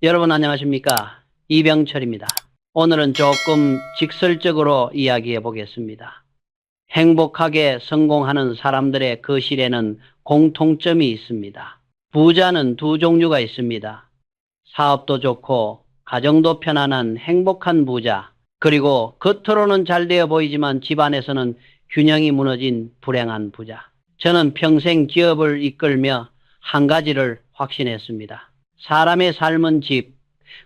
여러분 안녕하십니까? 이병철입니다. 오늘은 조금 직설적으로 이야기해 보겠습니다. 행복하게 성공하는 사람들의 거실에는 공통점이 있습니다. 부자는 두 종류가 있습니다. 사업도 좋고 가정도 편안한 행복한 부자, 그리고 겉으로는 잘 되어 보이지만 집안에서는 균형이 무너진 불행한 부자. 저는 평생 기업을 이끌며 한 가지를 확신했습니다. 사람의 삶은 집,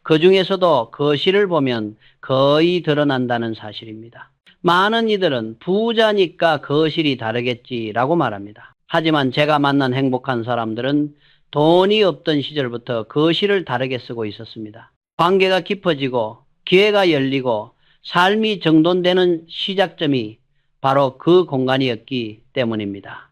그 중에서도 거실을 보면 거의 드러난다는 사실입니다. 많은 이들은 부자니까 거실이 다르겠지라고 말합니다. 하지만 제가 만난 행복한 사람들은 돈이 없던 시절부터 거실을 다르게 쓰고 있었습니다. 관계가 깊어지고 기회가 열리고 삶이 정돈되는 시작점이 바로 그 공간이었기 때문입니다.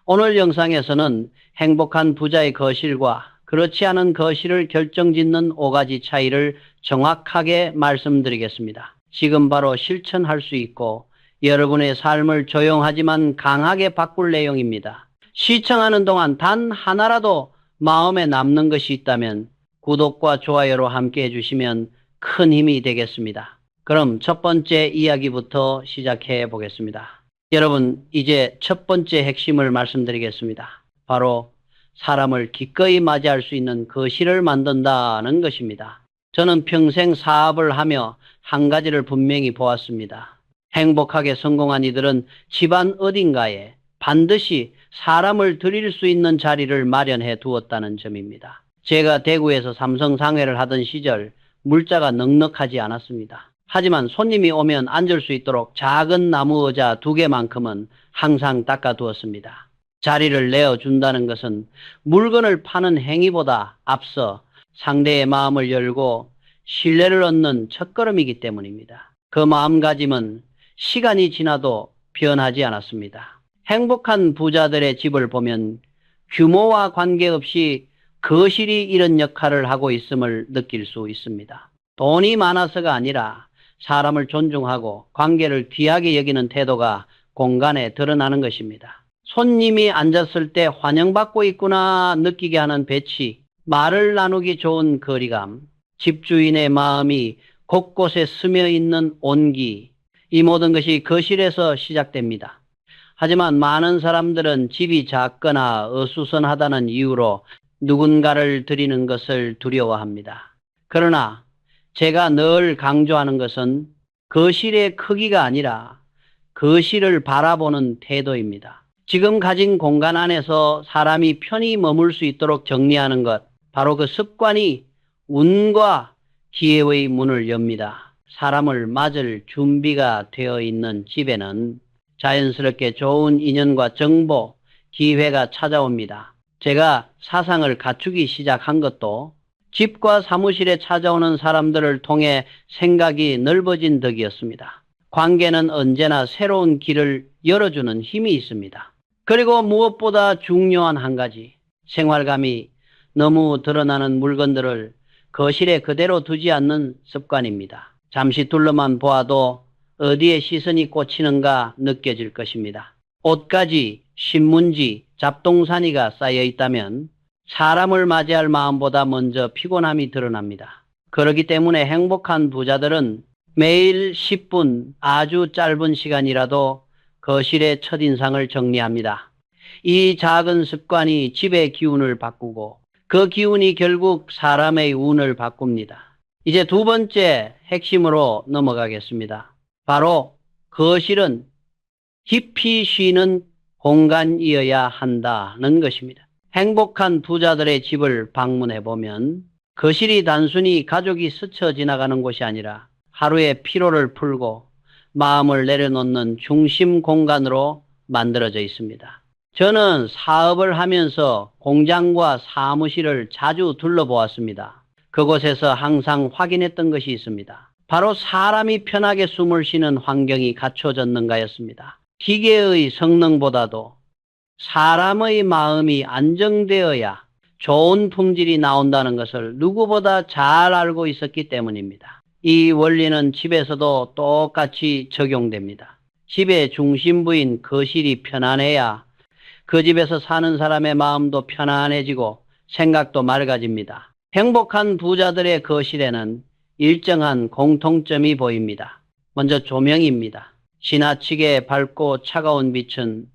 오늘 영상에서는 행복한 부자의 거실과 그렇지 않은 거실을 결정짓는 5가지 차이를 정확하게 말씀드리겠습니다. 지금 바로 실천할 수 있고 여러분의 삶을 조용하지만 강하게 바꿀 내용입니다. 시청하는 동안 단 하나라도 마음에 남는 것이 있다면 구독과 좋아요로 함께 해주시면 큰 힘이 되겠습니다. 그럼 첫 번째 이야기부터 시작해 보겠습니다. 여러분, 이제 첫 번째 핵심을 말씀드리겠습니다. 바로 사람을 기꺼이 맞이할 수 있는 거실을 만든다는 것입니다. 저는 평생 사업을 하며 한 가지를 분명히 보았습니다. 행복하게 성공한 이들은 집안 어딘가에 반드시 사람을 들일 수 있는 자리를 마련해 두었다는 점입니다. 제가 대구에서 삼성 상회를 하던 시절 물자가 넉넉하지 않았습니다. 하지만 손님이 오면 앉을 수 있도록 작은 나무 의자 2개만큼은 항상 닦아두었습니다. 자리를 내어준다는 것은 물건을 파는 행위보다 앞서 상대의 마음을 열고 신뢰를 얻는 첫걸음이기 때문입니다. 그 마음가짐은 시간이 지나도 변하지 않았습니다. 행복한 부자들의 집을 보면 규모와 관계없이 거실이 이런 역할을 하고 있음을 느낄 수 있습니다. 돈이 많아서가 아니라 사람을 존중하고 관계를 귀하게 여기는 태도가 공간에 드러나는 것입니다. 손님이 앉았을 때 환영받고 있구나 느끼게 하는 배치, 말을 나누기 좋은 거리감, 집주인의 마음이 곳곳에 스며 있는 온기, 이 모든 것이 거실에서 시작됩니다. 하지만 많은 사람들은 집이 작거나 어수선하다는 이유로 누군가를 드리는 것을 두려워합니다. 그러나 제가 늘 강조하는 것은 거실의 크기가 아니라 거실을 바라보는 태도입니다. 지금 가진 공간 안에서 사람이 편히 머물 수 있도록 정리하는 것, 바로 그 습관이 운과 기회의 문을 엽니다. 사람을 맞을 준비가 되어 있는 집에는 자연스럽게 좋은 인연과 정보, 기회가 찾아옵니다. 제가 사상을 갖추기 시작한 것도 집과 사무실에 찾아오는 사람들을 통해 생각이 넓어진 덕이었습니다. 관계는 언제나 새로운 길을 열어주는 힘이 있습니다. 그리고 무엇보다 중요한 한 가지, 생활감이 너무 드러나는 물건들을 거실에 그대로 두지 않는 습관입니다. 잠시 둘러만 보아도 어디에 시선이 꽂히는가 느껴질 것입니다. 옷가지, 신문지, 잡동사니가 쌓여 있다면 사람을 맞이할 마음보다 먼저 피곤함이 드러납니다. 그렇기 때문에 행복한 부자들은 매일 10분, 아주 짧은 시간이라도 거실의 첫인상을 정리합니다. 이 작은 습관이 집의 기운을 바꾸고 그 기운이 결국 사람의 운을 바꿉니다. 이제 두 번째 핵심으로 넘어가겠습니다. 바로 거실은 깊이 쉬는 공간이어야 한다는 것입니다. 행복한 부자들의 집을 방문해 보면 거실이 단순히 가족이 스쳐 지나가는 곳이 아니라 하루의 피로를 풀고 마음을 내려놓는 중심 공간으로 만들어져 있습니다. 저는 사업을 하면서 공장과 사무실을 자주 둘러보았습니다. 그곳에서 항상 확인했던 것이 있습니다. 바로 사람이 편하게 숨을 쉬는 환경이 갖춰졌는가였습니다. 기계의 성능보다도 사람의 마음이 안정되어야 좋은 품질이 나온다는 것을 누구보다 잘 알고 있었기 때문입니다. 이 원리는 집에서도 똑같이 적용됩니다. 집의 중심부인 거실이 편안해야 그 집에서 사는 사람의 마음도 편안해지고 생각도 맑아집니다. 행복한 부자들의 거실에는 일정한 공통점이 보입니다. 먼저 조명입니다. 지나치게 밝고 차가운 빛은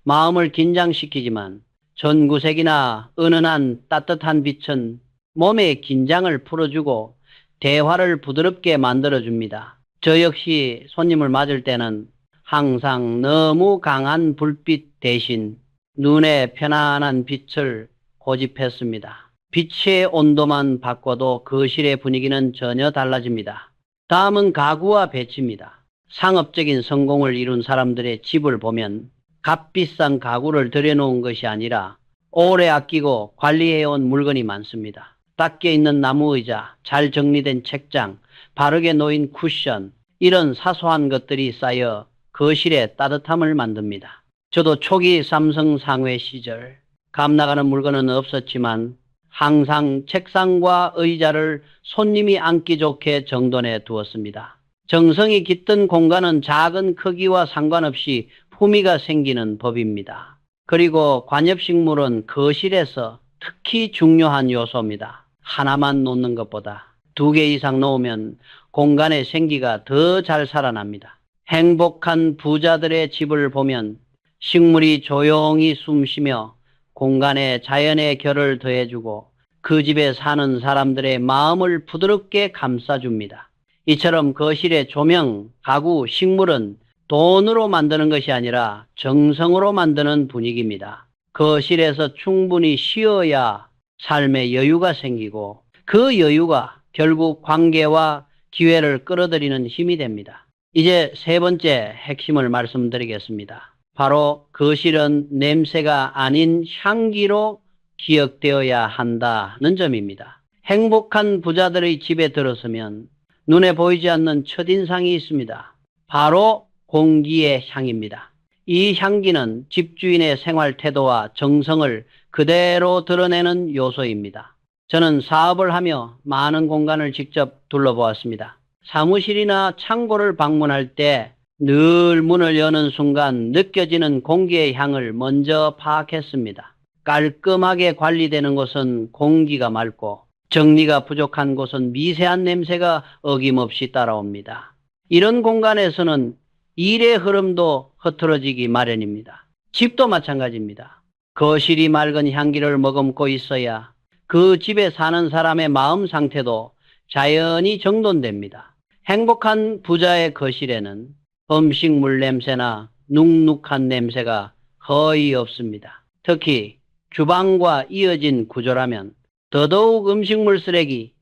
마음을 긴장시키지만 전구색이나 은은한 따뜻한 빛은 몸의 긴장을 풀어주고 대화를 부드럽게 만들어줍니다. 저 역시 손님을 맞을 때는 항상 너무 강한 불빛 대신 눈에 편안한 빛을 고집했습니다. 빛의 온도만 바꿔도 거실의 분위기는 전혀 달라집니다. 다음은 가구와 배치입니다. 상업적인 성공을 이룬 사람들의 집을 보면 값비싼 가구를 들여놓은 것이 아니라 오래 아끼고 관리해온 물건이 많습니다. 닦여있는 나무 의자, 잘 정리된 책장, 바르게 놓인 쿠션, 이런 사소한 것들이 쌓여 거실에 따뜻함을 만듭니다. 저도 초기 삼성 상회 시절 값나가는 물건은 없었지만 항상 책상과 의자를 손님이 앉기 좋게 정돈해 두었습니다. 정성이 깃든 공간은 작은 크기와 상관없이 품위가 생기는 법입니다. 그리고 관엽식물은 거실에서 특히 중요한 요소입니다. 하나만 놓는 것보다 2개 이상 놓으면 공간의 생기가 더 잘 살아납니다. 행복한 부자들의 집을 보면 식물이 조용히 숨쉬며 공간에 자연의 결을 더해주고 그 집에 사는 사람들의 마음을 부드럽게 감싸줍니다. 이처럼 거실의 조명, 가구, 식물은 돈으로 만드는 것이 아니라 정성으로 만드는 분위기입니다. 거실에서 충분히 쉬어야 삶의 여유가 생기고 그 여유가 결국 관계와 기회를 끌어들이는 힘이 됩니다. 이제 3번째 핵심을 말씀드리겠습니다. 바로 거실은 냄새가 아닌 향기로 기억되어야 한다는 점입니다. 행복한 부자들의 집에 들어서면 눈에 보이지 않는 첫인상이 있습니다. 바로 공기의 향입니다. 이 향기는 집주인의 생활 태도와 정성을 그대로 드러내는 요소입니다. 저는 사업을 하며 많은 공간을 직접 둘러보았습니다. 사무실이나 창고를 방문할 때 늘 문을 여는 순간 느껴지는 공기의 향을 먼저 파악했습니다. 깔끔하게 관리되는 곳은 공기가 맑고 정리가 부족한 곳은 미세한 냄새가 어김없이 따라옵니다. 이런 공간에서는 일의 흐름도 흐트러지기 마련입니다. 집도 마찬가지입니다. 거실이 맑은 향기를 머금고 있어야 그 집에 사는 사람의 마음 상태도 자연히 정돈됩니다. 행복한 부자의 거실에는 음식물 냄새나 눅눅한 냄새가 거의 없습니다. 특히 주방과 이어진 구조라면 더더욱 음식물 쓰레기,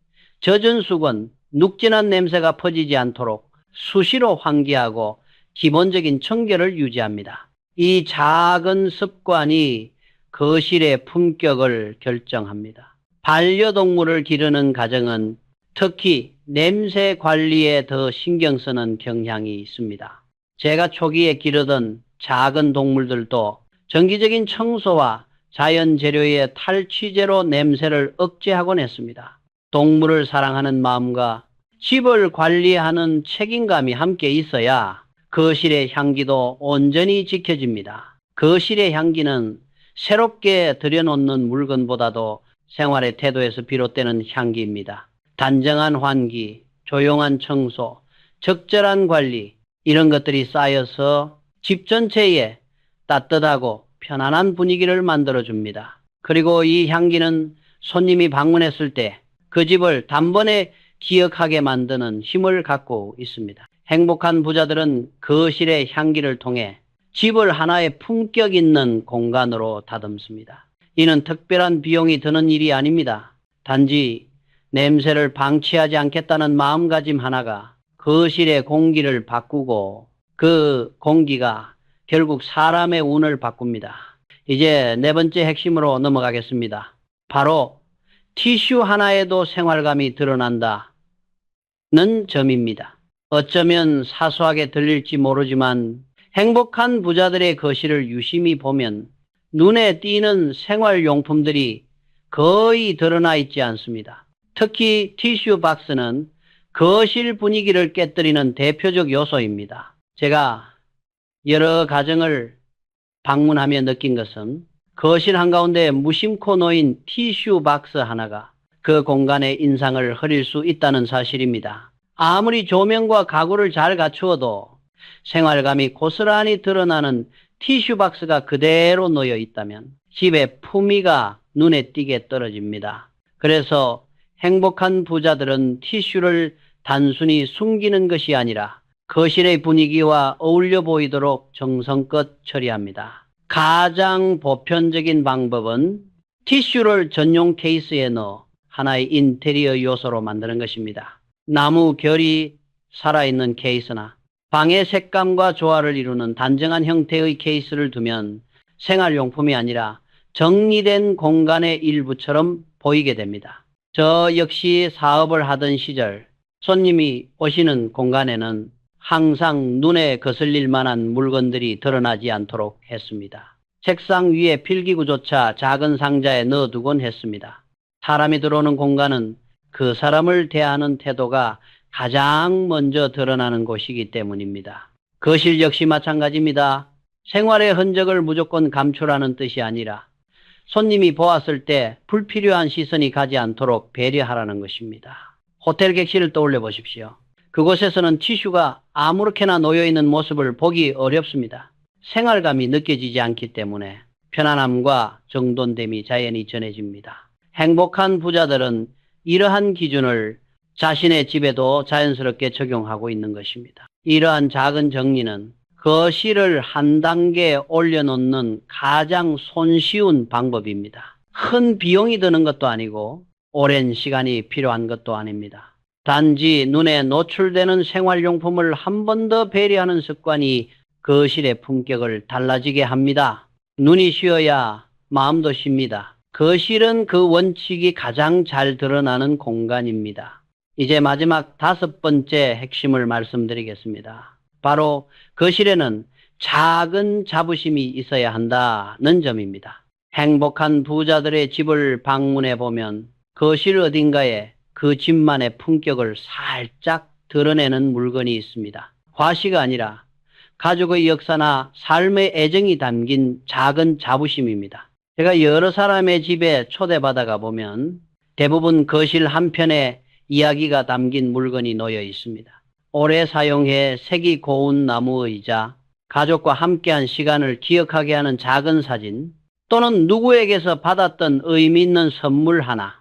젖은 수건, 눅진한 냄새가 퍼지지 않도록 수시로 환기하고 기본적인 청결을 유지합니다. 이 작은 습관이 거실의 품격을 결정합니다. 반려동물을 기르는 가정은 특히 냄새 관리에 더 신경 쓰는 경향이 있습니다. 제가 초기에 기르던 작은 동물들도 정기적인 청소와 자연 재료의 탈취제로 냄새를 억제하곤 했습니다. 동물을 사랑하는 마음과 집을 관리하는 책임감이 함께 있어야 거실의 향기도 온전히 지켜집니다. 거실의 향기는 새롭게 들여놓는 물건보다도 생활의 태도에서 비롯되는 향기입니다. 단정한 환기, 조용한 청소, 적절한 관리, 이런 것들이 쌓여서 집 전체에 따뜻하고 편안한 분위기를 만들어줍니다. 그리고 이 향기는 손님이 방문했을 때 그 집을 단번에 기억하게 만드는 힘을 갖고 있습니다. 행복한 부자들은 거실의 향기를 통해 집을 하나의 품격 있는 공간으로 다듬습니다. 이는 특별한 비용이 드는 일이 아닙니다. 단지 냄새를 방치하지 않겠다는 마음가짐 하나가 거실의 공기를 바꾸고 그 공기가 결국 사람의 운을 바꿉니다. 이제 4번째 핵심으로 넘어가겠습니다. 바로 티슈 하나에도 생활감이 드러난다는 점입니다. 어쩌면 사소하게 들릴지 모르지만 행복한 부자들의 거실을 유심히 보면 눈에 띄는 생활용품들이 거의 드러나 있지 않습니다. 특히 티슈 박스는 거실 분위기를 깨뜨리는 대표적 요소입니다. 제가 여러 가정을 방문하며 느낀 것은 거실 한가운데 무심코 놓인 티슈 박스 하나가 그 공간의 인상을 흐릴 수 있다는 사실입니다. 아무리 조명과 가구를 잘 갖추어도 생활감이 고스란히 드러나는 티슈 박스가 그대로 놓여 있다면 집의 품위가 눈에 띄게 떨어집니다. 그래서 행복한 부자들은 티슈를 단순히 숨기는 것이 아니라 거실의 분위기와 어울려 보이도록 정성껏 처리합니다. 가장 보편적인 방법은 티슈를 전용 케이스에 넣어 하나의 인테리어 요소로 만드는 것입니다. 나무 결이 살아있는 케이스나 방의 색감과 조화를 이루는 단정한 형태의 케이스를 두면 생활용품이 아니라 정리된 공간의 일부처럼 보이게 됩니다. 저 역시 사업을 하던 시절 손님이 오시는 공간에는 항상 눈에 거슬릴 만한 물건들이 드러나지 않도록 했습니다. 책상 위에 필기구조차 작은 상자에 넣어두곤 했습니다. 사람이 들어오는 공간은 그 사람을 대하는 태도가 가장 먼저 드러나는 곳이기 때문입니다. 거실 역시 마찬가지입니다. 생활의 흔적을 무조건 감추라는 뜻이 아니라 손님이 보았을 때 불필요한 시선이 가지 않도록 배려하라는 것입니다. 호텔 객실을 떠올려 보십시오. 그곳에서는 티슈가 아무렇게나 놓여있는 모습을 보기 어렵습니다. 생활감이 느껴지지 않기 때문에 편안함과 정돈됨이 자연히 전해집니다. 행복한 부자들은 이러한 기준을 자신의 집에도 자연스럽게 적용하고 있는 것입니다. 이러한 작은 정리는 거실을 한 단계 올려놓는 가장 손쉬운 방법입니다. 큰 비용이 드는 것도 아니고 오랜 시간이 필요한 것도 아닙니다. 단지 눈에 노출되는 생활용품을 한 번 더 배려하는 습관이 거실의 품격을 달라지게 합니다. 눈이 쉬어야 마음도 쉽니다. 거실은 그 원칙이 가장 잘 드러나는 공간입니다. 이제 마지막 5번째 핵심을 말씀드리겠습니다. 바로 거실에는 작은 자부심이 있어야 한다는 점입니다. 행복한 부자들의 집을 방문해 보면 거실 어딘가에 그 집만의 품격을 살짝 드러내는 물건이 있습니다. 과시가 아니라 가족의 역사나 삶의 애정이 담긴 작은 자부심입니다. 제가 여러 사람의 집에 초대받아가 보면 대부분 거실 한편에 이야기가 담긴 물건이 놓여 있습니다. 오래 사용해 색이 고운 나무 의자, 가족과 함께한 시간을 기억하게 하는 작은 사진, 또는 누구에게서 받았던 의미 있는 선물 하나.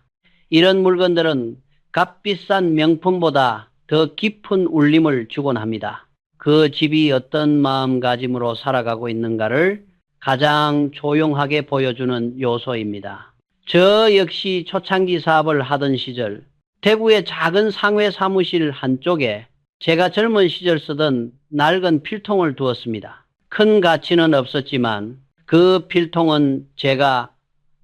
이런 물건들은 값비싼 명품보다 더 깊은 울림을 주곤 합니다. 그 집이 어떤 마음가짐으로 살아가고 있는가를 가장 조용하게 보여주는 요소입니다. 저 역시 초창기 사업을 하던 시절 대구의 작은 상회 사무실 한쪽에 제가 젊은 시절 쓰던 낡은 필통을 두었습니다. 큰 가치는 없었지만 그 필통은 제가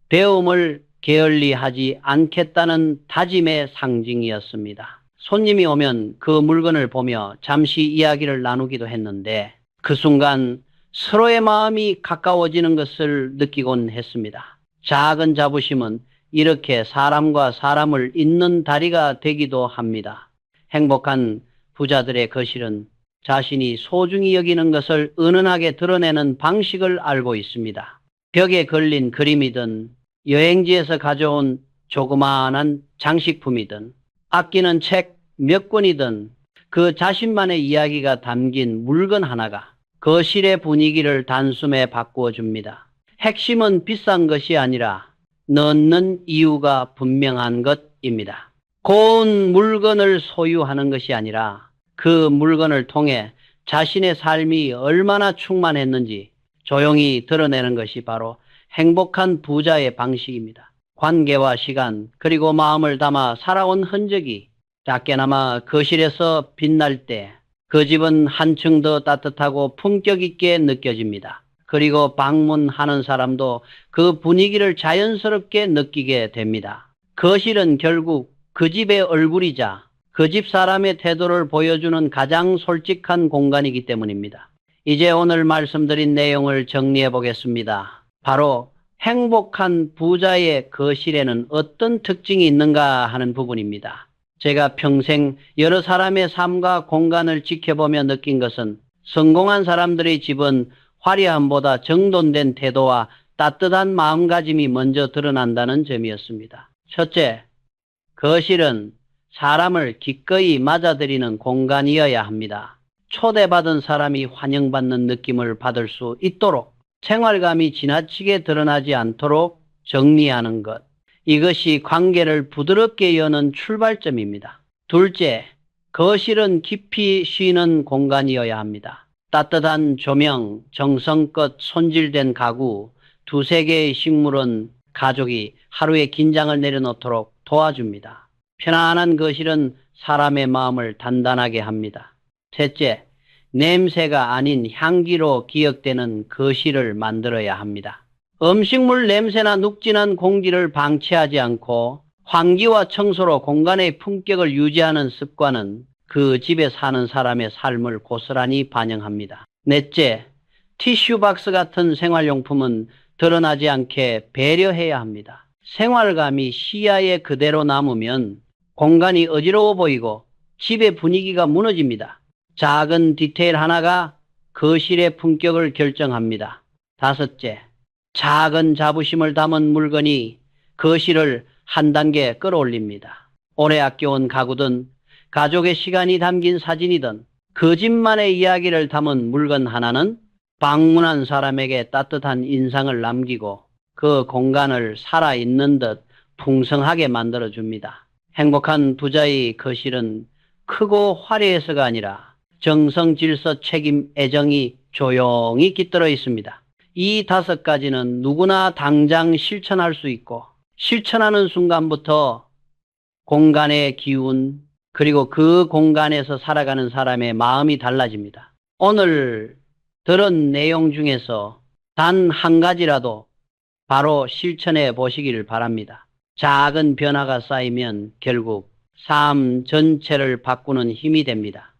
배움을 게을리하지 않겠다는 다짐의 상징이었습니다. 손님이 오면 그 물건을 보며 잠시 이야기를 나누기도 했는데 그 순간 서로의 마음이 가까워지는 것을 느끼곤 했습니다. 작은 자부심은 이렇게 사람과 사람을 잇는 다리가 되기도 합니다. 행복한 부자들의 거실은 자신이 소중히 여기는 것을 은은하게 드러내는 방식을 알고 있습니다. 벽에 걸린 그림이든 여행지에서 가져온 조그마한 장식품이든 아끼는 책 몇 권이든 그 자신만의 이야기가 담긴 물건 하나가 거실의 분위기를 단숨에 바꾸어 줍니다. 핵심은 비싼 것이 아니라 넣는 이유가 분명한 것입니다. 고운 물건을 소유하는 것이 아니라 그 물건을 통해 자신의 삶이 얼마나 충만했는지 조용히 드러내는 것이 바로 행복한 부자의 방식입니다. 관계와 시간 그리고 마음을 담아 살아온 흔적이 작게나마 거실에서 빛날 때 그 집은 한층 더 따뜻하고 품격 있게 느껴집니다. 그리고 방문하는 사람도 그 분위기를 자연스럽게 느끼게 됩니다. 거실은 결국 그 집의 얼굴이자 그 집 사람의 태도를 보여주는 가장 솔직한 공간이기 때문입니다. 이제 오늘 말씀드린 내용을 정리해 보겠습니다. 바로 행복한 부자의 거실에는 어떤 특징이 있는가 하는 부분입니다. 제가 평생 여러 사람의 삶과 공간을 지켜보며 느낀 것은 성공한 사람들의 집은 화려함보다 정돈된 태도와 따뜻한 마음가짐이 먼저 드러난다는 점이었습니다. 첫째, 거실은 사람을 기꺼이 맞아들이는 공간이어야 합니다. 초대받은 사람이 환영받는 느낌을 받을 수 있도록 생활감이 지나치게 드러나지 않도록 정리하는 것. 이것이 관계를 부드럽게 여는 출발점입니다. 둘째, 거실은 깊이 쉬는 공간이어야 합니다. 따뜻한 조명, 정성껏 손질된 가구, 두세 개의 식물은 가족이 하루의 긴장을 내려놓도록 도와줍니다. 편안한 거실은 사람의 마음을 단단하게 합니다. 셋째, 냄새가 아닌 향기로 기억되는 거실을 만들어야 합니다. 음식물 냄새나 눅진한 공기를 방치하지 않고 환기와 청소로 공간의 품격을 유지하는 습관은 그 집에 사는 사람의 삶을 고스란히 반영합니다. 넷째, 티슈박스 같은 생활용품은 드러나지 않게 배려해야 합니다. 생활감이 시야에 그대로 남으면 공간이 어지러워 보이고 집의 분위기가 무너집니다. 작은 디테일 하나가 거실의 품격을 결정합니다. 다섯째, 작은 자부심을 담은 물건이 거실을 한 단계 끌어올립니다. 오래 아껴온 가구든 가족의 시간이 담긴 사진이든 그 집만의 이야기를 담은 물건 하나는 방문한 사람에게 따뜻한 인상을 남기고 그 공간을 살아있는 듯 풍성하게 만들어줍니다. 행복한 부자의 거실은 크고 화려해서가 아니라 정성, 질서, 책임, 애정이 조용히 깃들어 있습니다. 이 5가지는 누구나 당장 실천할 수 있고 실천하는 순간부터 공간의 기운 그리고 그 공간에서 살아가는 사람의 마음이 달라집니다. 오늘 들은 내용 중에서 단 한 가지라도 바로 실천해 보시기를 바랍니다. 작은 변화가 쌓이면 결국 삶 전체를 바꾸는 힘이 됩니다.